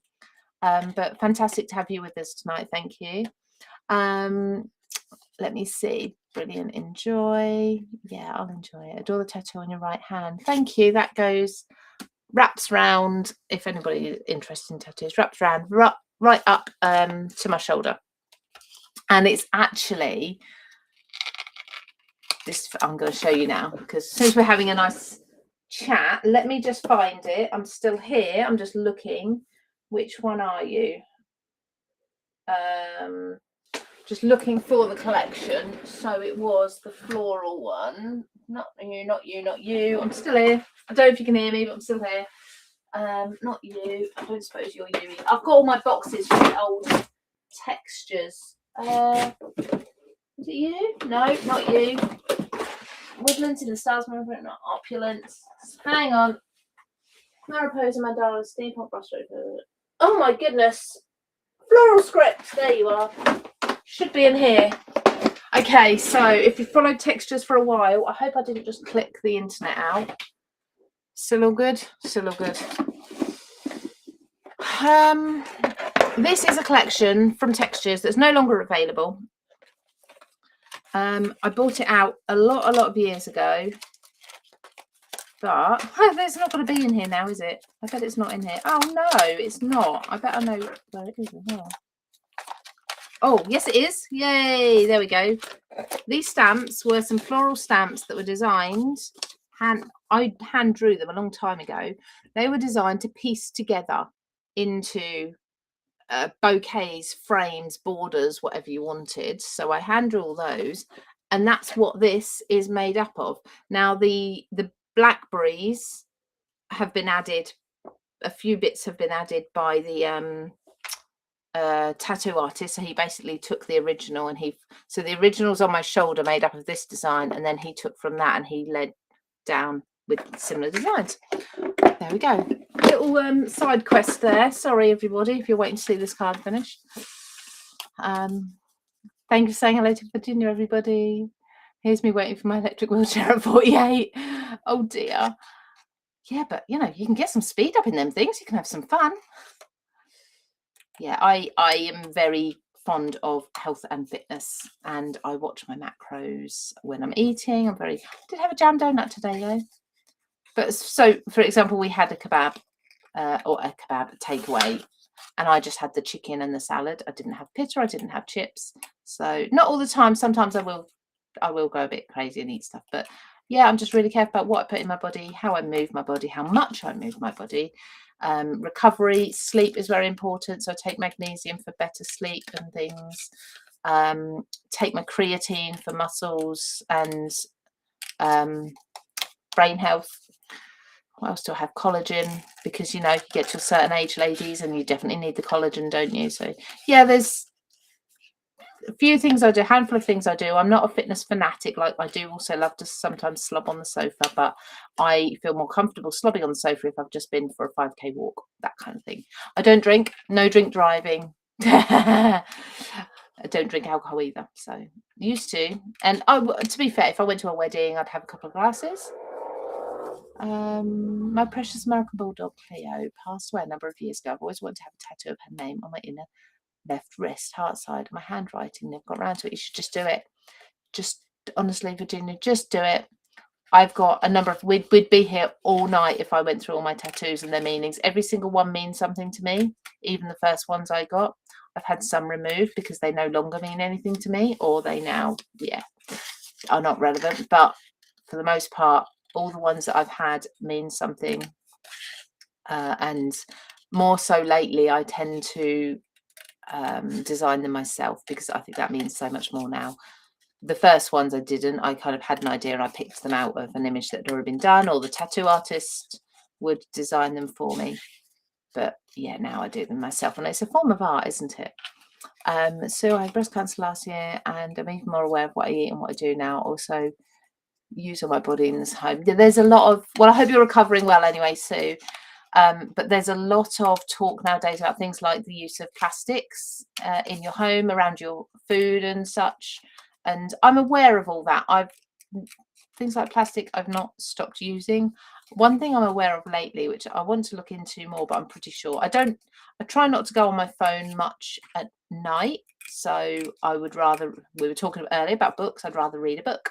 But fantastic to have you with us tonight. Thank you. Let me see. Brilliant. Enjoy. Yeah, I'll enjoy it. Adore the tattoo on your right hand. Thank you. That wraps round, if anybody is interested in tattoos, wraps round right up to my shoulder. And it's actually this. I'm going to show you now because since we're having a nice chat, let me just find it. I'm still here. I'm just looking. Which one are you? Just looking for the collection. So it was the floral one. Not you, not you, not you. I'm still here. I don't know if you can hear me, but I'm still here. Not you. I don't suppose you're you. I've got all my boxes from the old textures. Is it you? No, not you. Woodlands in the Stars, not Opulence. Hang on. Mariposa, Mandala, Steampunk, Brushstroke. Oh my goodness. Floral script. There you are. Should be in here. Okay, so if you followed textures for a while, I hope I didn't just click the internet out. Still all good? Still all good. This is a collection from Textures that's no longer available. I bought it out a lot of years ago. But there's not going to be in here now, is it? I bet it's not in here. Oh, no, it's not. I bet I know where it is as well. Oh, yes, it is. Yay. There we go. These stamps were some floral stamps that were designed. I hand drew them a long time ago. They were designed to piece together into bouquets, frames, borders, whatever you wanted. So I hand drew all those. And that's what this is made up of. Now, the blackberries have been added. A few bits have been added by the tattoo artist. So he basically took the original and so the original's on my shoulder made up of this design, and then he took from that and he led down with similar designs. There we go. Little side quest there. Sorry everybody if you're waiting to see this card finish. Thank you for saying hello to Virginia, everybody. Here's me waiting for my electric wheelchair at 48. Oh dear. Yeah, but you know, you can get some speed up in them things. You can have some fun. Yeah, I am very fond of health and fitness, and I watch my macros when I'm eating. Did have a jam donut today though. But so, for example, we had a kebab or a kebab takeaway, and I just had the chicken and the salad. I didn't have pita, I didn't have chips. So not all the time. Sometimes I will go a bit crazy and eat stuff. But yeah, I'm just really careful about what I put in my body, how I move my body, how much I move my body. Recovery, sleep is very important. So I take magnesium for better sleep and things. Take my creatine for muscles and brain health. What else do I have? Collagen, because you know, you get to a certain age, ladies, and you definitely need the collagen, don't you? So yeah, there's a few things I do, a handful of things I do. I'm not a fitness fanatic. Like, I do also love to sometimes slob on the sofa, but I feel more comfortable slobbing on the sofa if I've just been for a 5K walk, that kind of thing. I don't drink, no drink driving. I don't drink alcohol either, so used to. And to be fair, if I went to a wedding, I'd have a couple of glasses. My precious American Bulldog Cleo passed away a number of years ago. I've always wanted to have a tattoo of her name on my inner left wrist, heart side. My handwriting, never got around to it. You should just do it. Just honestly, Virginia, just do it. I've got a number of, we'd be here all night if I went through all my tattoos and their meanings. Every single one means something to me, even the first ones I got. I've had some removed because they no longer mean anything to me, or they now, are not relevant. But for the most part, all the ones that I've had mean something. And more so lately, I tend to design them myself because I think that means so much more now. The first ones I didn't. I kind of had an idea and I picked them out of an image that had already been done, or the tattoo artist would design them for me. But yeah, now I do them myself, and it's a form of art, isn't it? So I had breast cancer last year, and I'm even more aware of what I eat and what I do now. Also use on my body in this home. There's a lot of, well, I hope you're recovering well anyway, Sue. But there's a lot of talk nowadays about things like the use of plastics in your home, around your food and such. And I'm aware of all that. Things like plastic I've not stopped using. One thing I'm aware of lately, which I want to look into more, but I'm pretty sure I try not to go on my phone much at night. So I would rather, we were talking earlier about books, I'd rather read a book.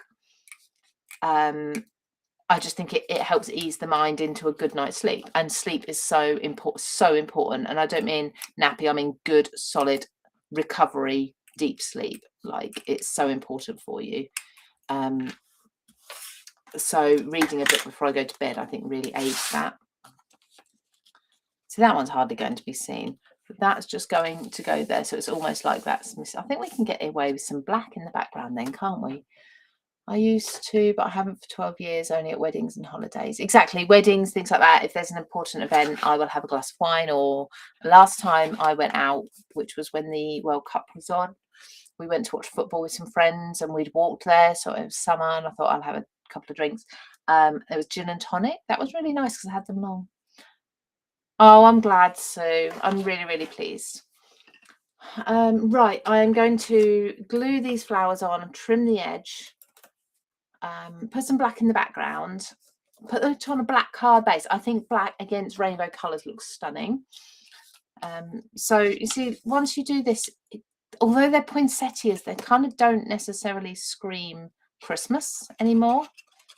I just think it helps ease the mind into a good night's sleep, and sleep is so important. And I don't mean nappy, I mean good, solid recovery, deep sleep. Like, it's so important for you. So reading a book before I go to bed, I think, really aids that. So that one's hardly going to be seen. But that's just going to go there. So it's almost like that's I think we can get away with some black in the background then, can't we? I used to, but I haven't for 12 years, only at weddings and holidays. Exactly, weddings, things like that. If there's an important event, I will have a glass of wine. Or last time I went out, which was when the World Cup was on, we went to watch football with some friends and we'd walked there. So it was summer and I thought I'll have a couple of drinks. There was gin and tonic. That was really nice because I had them long. Oh, I'm glad, Sue. I'm really, really pleased. Right, I am going to glue these flowers on, trim the edge. Put some black in the background, put it on a black card base. I think black against rainbow colours looks stunning. So you see, once you do this, although they're poinsettias, they kind of don't necessarily scream Christmas anymore.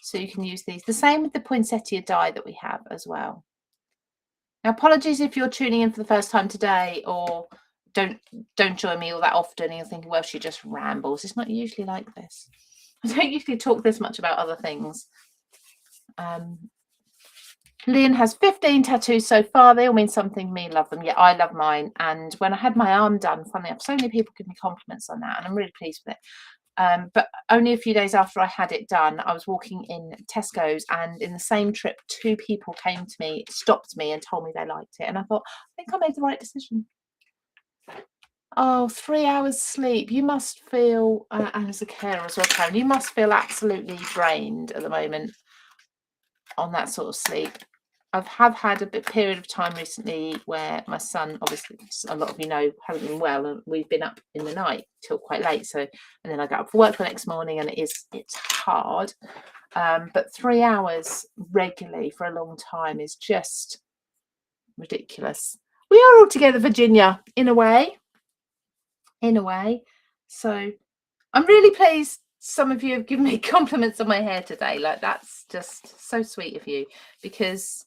So you can use these. The same with the poinsettia die that we have as well. Now, apologies if you're tuning in for the first time today, or don't join me all that often and you're thinking, well, she just rambles. It's not usually like this. I don't usually talk this much about other things. Leon has 15 tattoos so far. They all mean something to me. Love them. Yeah, I love mine. And when I had my arm done, funny enough, so many people give me compliments on that, and I'm really pleased with it. But only a few days after I had it done, I was walking in Tesco's, and in the same trip, 2 people came to me, stopped me, and told me they liked it. And I thought, I think I made the right decision. Oh, 3 hours sleep. You must feel, and as a carer as well, Karen, you must feel absolutely drained at the moment on that sort of sleep. I've had a period of time recently where my son, obviously, a lot of you know, hasn't been well, and we've been up in the night till quite late. So, and then I got up for work the next morning, and it's hard. But 3 hours regularly for a long time is just ridiculous. We are all together, Virginia, in a way. So I'm really pleased some of you have given me compliments on my hair today. Like, that's just so sweet of you, because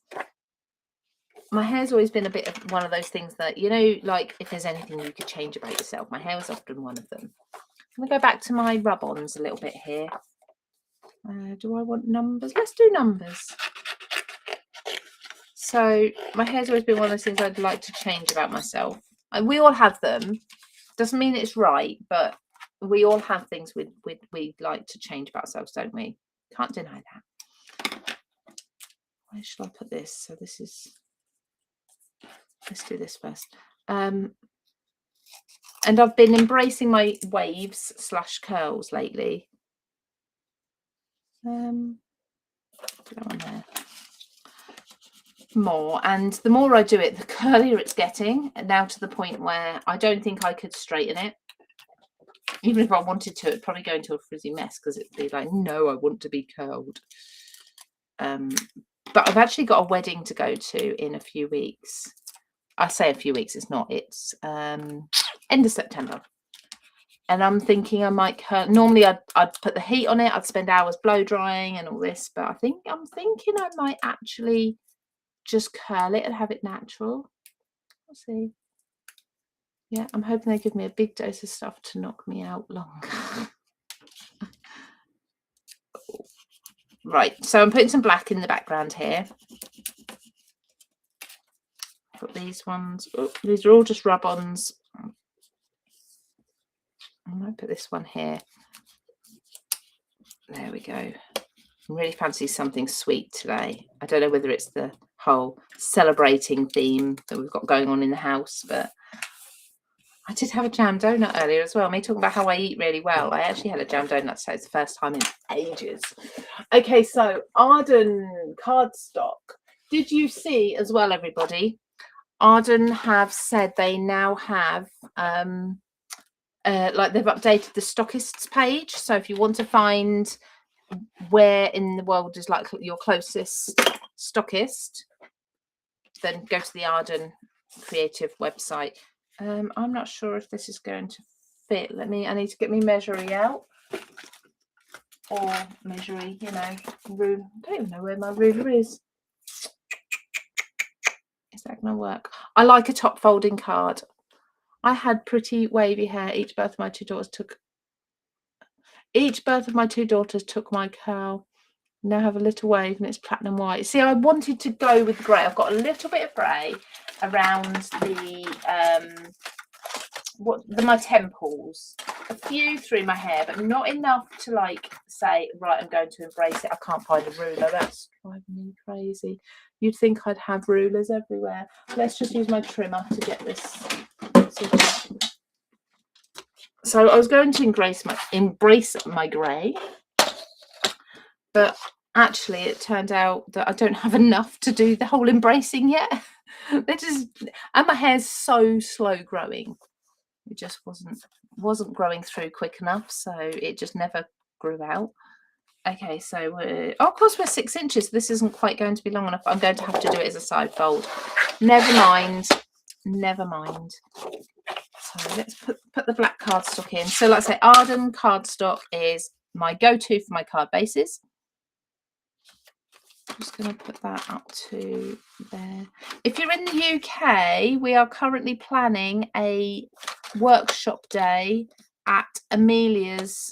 my hair's always been a bit of one of those things that, you know, like, if there's anything you could change about yourself, my hair was often one of them. I'm going to go back to my rub-ons a little bit here. Do I want numbers? Let's do numbers. So my hair's always been one of those things I'd like to change about myself. And we all have them. Doesn't mean it's right, but we all have things we'd like to change about ourselves, don't we? Can't deny that. Where should I put this? So this is, let's do this first. And I've been embracing my waves / curls lately. Put that one there. More, and the more I do it, the curlier it's getting, and now to the point where I don't think I could straighten it. Even if I wanted to, it'd probably go into a frizzy mess, because it'd be like, no, I want to be curled. But I've actually got a wedding to go to in a few weeks. I say a few weeks, it's not, it's end of September. And I'm thinking I might curl. Normally I'd put the heat on it, I'd spend hours blow drying and all this, but I'm thinking I might actually just curl it and have it natural. We'll see. Yeah, I'm hoping they give me a big dose of stuff to knock me out longer. Right, so I'm putting some black in the background here. Put these ones. Oh, these are all just rub-ons. I might put this one here. There we go. I really fancy something sweet today. I don't know whether it's the whole celebrating theme that we've got going on in the house, but I did have a jam donut earlier as well. Me talking about how I eat really well. I actually had a jam donut, so it's the first time in ages. Okay, so Arden cardstock. Did you see as well, everybody? Arden have said they now have like, they've updated the stockists page. So if you want to find where in the world is like your closest stockist, then go to the Arden creative website. I'm not sure if this is going to fit. I need to get me measuring out, or measuring, you know, ruler. I don't even know where my ruler is. Is that going to work? I like a top folding card. I had pretty wavy hair. Each birth of my two daughters took my curl. Now I have a little wave and it's platinum white. See, I wanted to go with grey. I've got a little bit of grey around the my temples, a few through my hair, but not enough to, like, say, right, I'm going to embrace it. I can't find a ruler. That's driving me crazy. You'd think I'd have rulers everywhere. Let's just use my trimmer to get this sorted. So I was going to embrace my grey, but actually it turned out that I don't have enough to do the whole embracing yet. And my hair's so slow growing. It just wasn't growing through quick enough, so it just never grew out. Okay, so of course we're 6 inches. This isn't quite going to be long enough. I'm going to have to do it as a side fold. Never mind. So let's put the black cardstock in. So like I say, Arden cardstock is my go-to for my card bases. I'm just going to put that up to there. If you're in the UK, we are currently planning a workshop day at Amelia's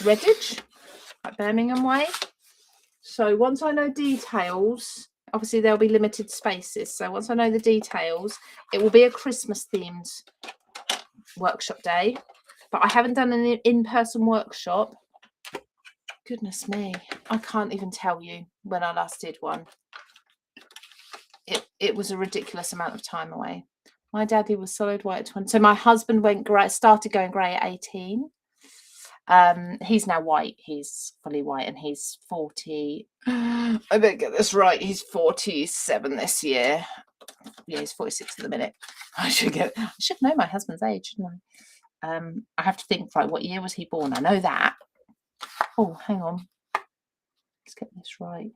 Redditch at Birmingham Way. So once I know details, obviously there'll be limited spaces. So once I know the details, it will be a Christmas themed workshop day. But I haven't done an in-person workshop. Goodness me, I can't even tell you when I last did one. It was a ridiculous amount of time away. My daddy was solid white at 20. So my husband started going grey at 18. He's now white. He's fully white, and he's 40. I better get this right. He's 47 this year. Yeah, he's 46 at the minute. I should know my husband's age, shouldn't I? I have to think, like, what year was he born? I know that. Oh, hang on. Let's get this right.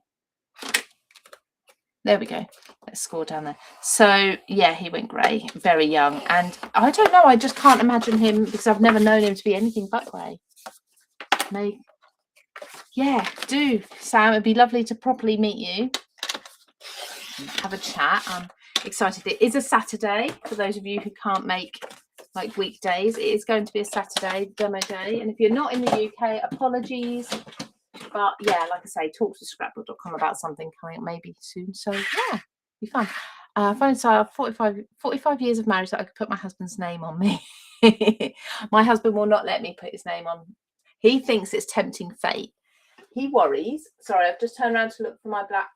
There we go. Let's score down there. So yeah, he went grey, very young, and I don't know. I just can't imagine him because I've never known him to be anything but grey. Yeah, do Sam. It'd be lovely to properly meet you, have a chat. I'm excited. It is a Saturday for those of you who can't make like weekdays. It is going to be a Saturday demo day, and if you're not in the UK, apologies. But yeah, like I say, talk to scrapbook.com about something coming up maybe soon. So yeah, be fun. Phone style 45 years of marriage that I could put my husband's name on me. My husband will not let me put his name on. He thinks it's tempting fate. He worries. Sorry, I've just turned around to look for my black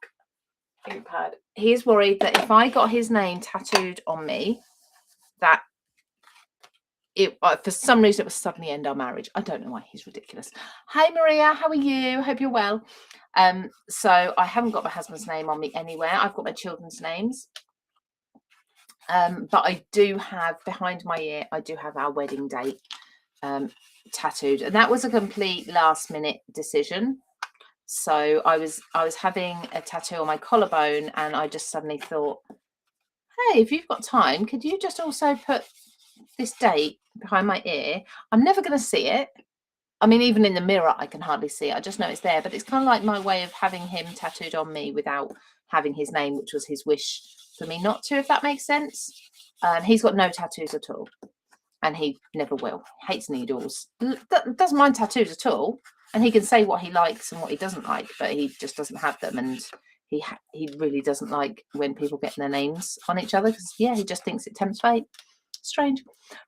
ink pad. He's worried that if I got his name tattooed on me, that it for some reason it would suddenly end our marriage. I don't know why. He's ridiculous. Hi Maria, how are you? Hope you're well. So I haven't got my husband's name on me anywhere. I've got my children's names. But I do have behind my ear, I do have our wedding date tattooed, and that was a complete last minute decision. So I was having a tattoo on my collarbone, and I just suddenly thought, hey, if you've got time, could you just also put this date behind my ear? I'm never going to see it. I mean, even in the mirror, I can hardly see it. I just know it's there, but it's kind of like my way of having him tattooed on me without having his name, which was his wish for me not to, if that makes sense. He's got no tattoos at all, and he never will. Hates needles. Doesn't mind tattoos at all, and he can say what he likes and what he doesn't like, but he just doesn't have them, and he really doesn't like when people get their names on each other because yeah, he just thinks it tempts fate. Strange.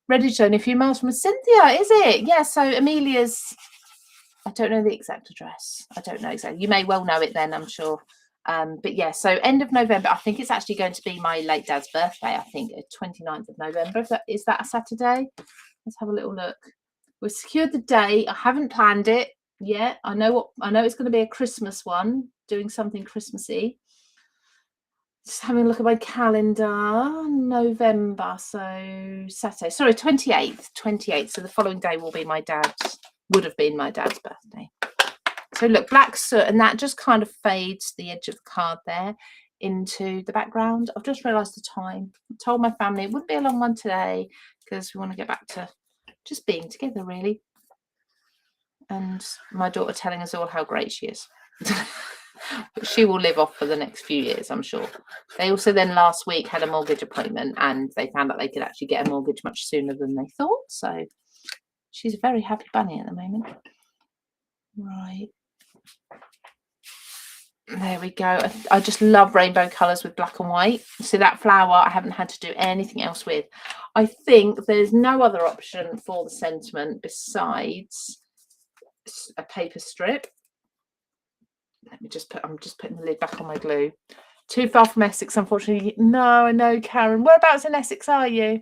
Ready to only a few miles from Cynthia, is it? Yeah, so Amelia's, I don't know the exact address. I don't know exactly. You may well know it then, I'm sure. But yeah, so end of November. I think it's actually going to be my late dad's birthday, I think, 29th of November. Is that a Saturday? Let's have a little look. We've secured the date. I haven't planned it yet. I know it's going to be a Christmas one, doing something Christmassy. Just having a look at my calendar. November, so Saturday. Sorry, 28th. So the following day would have been my dad's birthday. So look, black soot, and that just kind of fades the edge of the card there into the background. I've just realised the time. I told my family it wouldn't be a long one today because we want to get back to just being together, really. And my daughter telling us all how great she is. She will live off for the next few years, I'm sure. They also then last week had a mortgage appointment, and they found that they could actually get a mortgage much sooner than they thought. So she's a very happy bunny at the moment. Right. There we go. I just love rainbow colours with black and white. So that flower I haven't had to do anything else with. I think there's no other option for the sentiment besides a paper strip. Let me I'm just putting the lid back on my glue. Too far from Essex, unfortunately. No, I know, Karen. Whereabouts in Essex are you?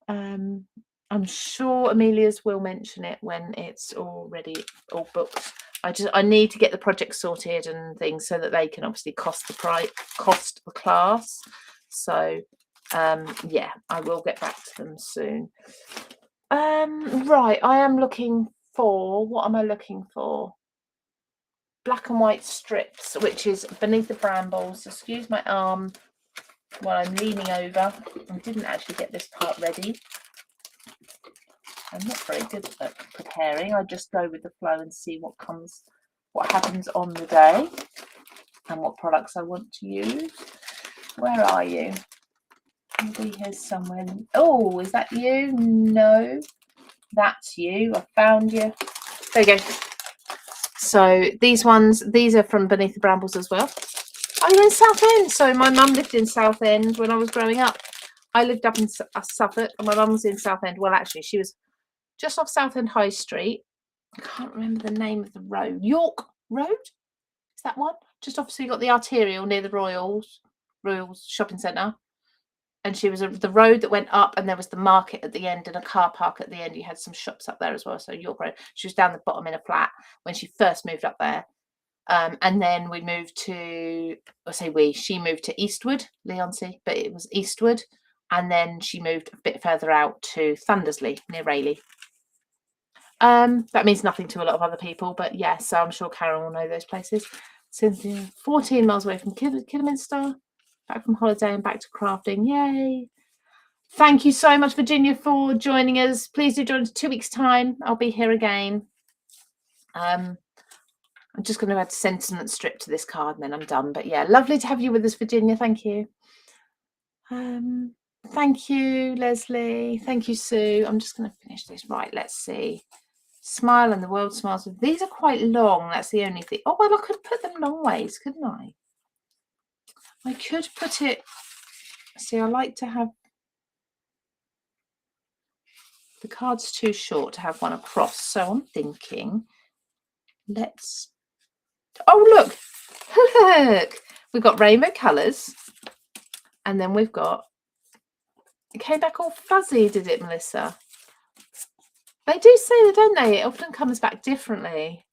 I'm sure Amelia's will mention it when it's already all booked. I need to get the project sorted and things so that they can obviously cost the class. So yeah, I will get back to them soon. Right, I am looking for, what am I looking for? Black and white strips, which is beneath the brambles. Excuse my arm while I'm leaning over. I didn't actually get this part ready. I'm not very good at preparing. I just go with the flow and see what happens on the day and what products I want to use. Where are you? Maybe here's somewhere. Oh, is that you? No, that's you. I found you. There you go. So these are from Beneath the Brambles as well. Oh, you're in Southend. So my mum lived in Southend when I was growing up. I lived up in Suffolk, and my mum was in Southend. Well, actually, she was just off Southend High Street. I can't remember the name of the road. York Road? Is that one? Just obviously got the arterial near the Royals shopping centre. And she was the road that went up, and there was the market at the end and a car park at the end. You had some shops up there as well. So York Road. She was down the bottom in a flat when she first moved up there. And then we moved to, she moved to Eastwood, Leonsea, but it was Eastwood. And then she moved a bit further out to Thundersley near Rayleigh. That means nothing to a lot of other people, but yeah, so I'm sure Karen will know those places. Cynthia, 14 miles away from Kidderminster, back from holiday and back to crafting. Yay. Thank you so much, Virginia, for joining us. Please do join us 2 weeks' time. I'll be here again. I'm just going to add sentiment strip to this card and then I'm done. But yeah, lovely to have you with us, Virginia. Thank you. Thank you, Leslie. Thank you, Sue. I'm just going to finish this. Right, let's see. Smile and the world smiles. These are quite long. That's the only thing. Oh, well, I could put them long ways, couldn't I? I could put it. See, I like to have the card's too short to have one across. So I'm thinking, let's. Oh, look. Look. We've got rainbow colours. And then we've got. It came back all fuzzy, did it, Melissa? They do say that, don't they? It often comes back differently.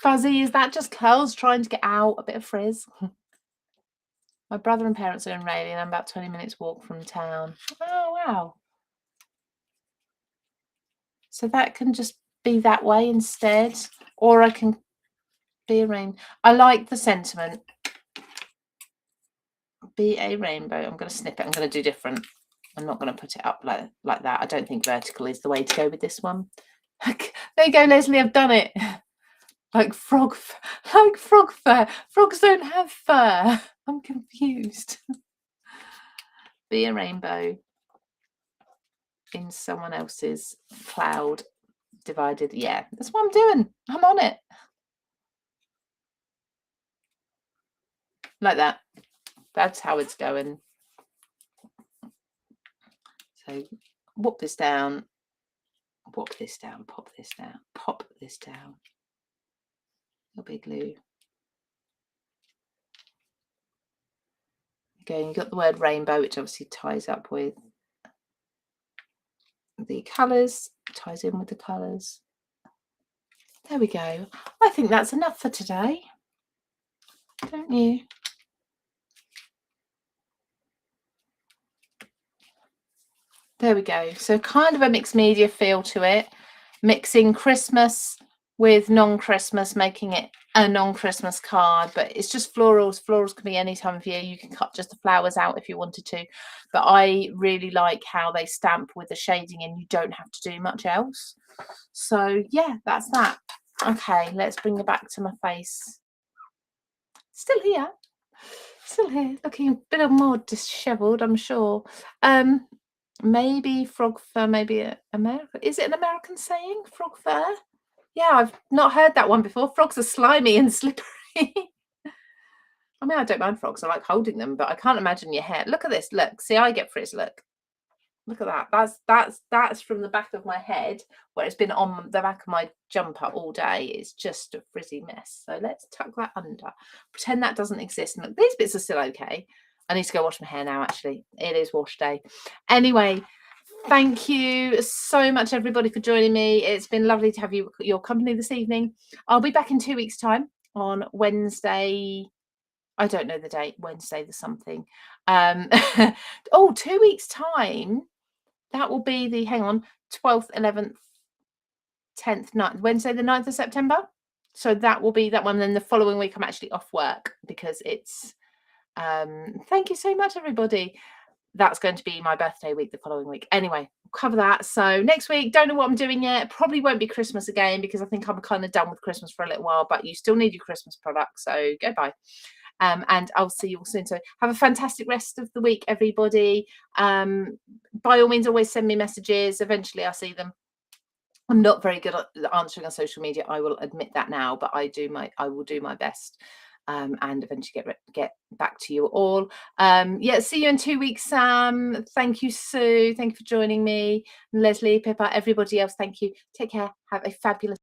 Fuzzy, is that just curls trying to get out? A bit of frizz? My brother and parents are in Raleigh and I'm about 20 minutes walk from town. Oh, wow. So that can just be that way instead. Or I can be a rain. I like the sentiment. Be a rainbow. I'm going to snip it. I'm going to do different. I'm not going to put it up like that. I don't think vertical is the way to go with this one. There you go, Leslie. I've done it. Like frog fur. Frogs don't have fur. I'm confused. Be a rainbow in someone else's cloud divided. Yeah, that's what I'm doing. I'm on it. Like that. That's how it's going. So whop this down. Whop this down. Pop this down. Pop this down. A big glue. Again, you've got the word rainbow, which obviously ties up with the colours, ties in with the colours. There we go. I think that's enough for today, don't you? There we go. So kind of a mixed media feel to it, mixing Christmas with non-Christmas, making it a non-Christmas card, but it's just florals. Florals can be any time of year. You can cut just the flowers out if you wanted to, but I really like how they stamp with the shading and you don't have to do much else. So yeah, that's that. Okay, let's bring it back to my face. Still here, looking a bit more disheveled, I'm sure. Maybe frog fur, maybe America. Is it an American saying, frog fur? Yeah, I've not heard that one before. Frogs are slimy and slippery. I mean, I don't mind frogs. I like holding them, but I can't imagine your hair. Look at this. Look, see, I get frizz. Look at that. That's from the back of my head where it's been on the back of my jumper all day. It's just a frizzy mess. So let's tuck that under. Pretend that doesn't exist. And look, these bits are still okay. I need to go wash my hair now, actually. It is wash day. Anyway, thank you so much, everybody, for joining me. It's been lovely to have your company this evening. I'll be back in 2 weeks' time on Wednesday. I don't know the date. Wednesday the something. Oh, 2 weeks' time. That will be the, hang on, 12th, 11th, 10th, 9th, Wednesday the 9th of September. So that will be that one. Then the following week, I'm actually off work because it's, thank you so much, everybody. That's going to be my birthday week the following week. Anyway, we'll cover that. So next week, don't know what I'm doing yet. Probably won't be Christmas again because I think I'm kind of done with Christmas for a little while, but you still need your Christmas products. So go buy. And I'll see you all soon. So have a fantastic rest of the week, everybody. By all means, always send me messages. Eventually I'll see them. I'm not very good at answering on social media. I will admit that now, but I will do my best. And eventually get back to you all. Yeah, see you in 2 weeks, Sam. Thank you, Sue. Thank you for joining me. Leslie, Pippa, everybody else, thank you. Take care. Have a fabulous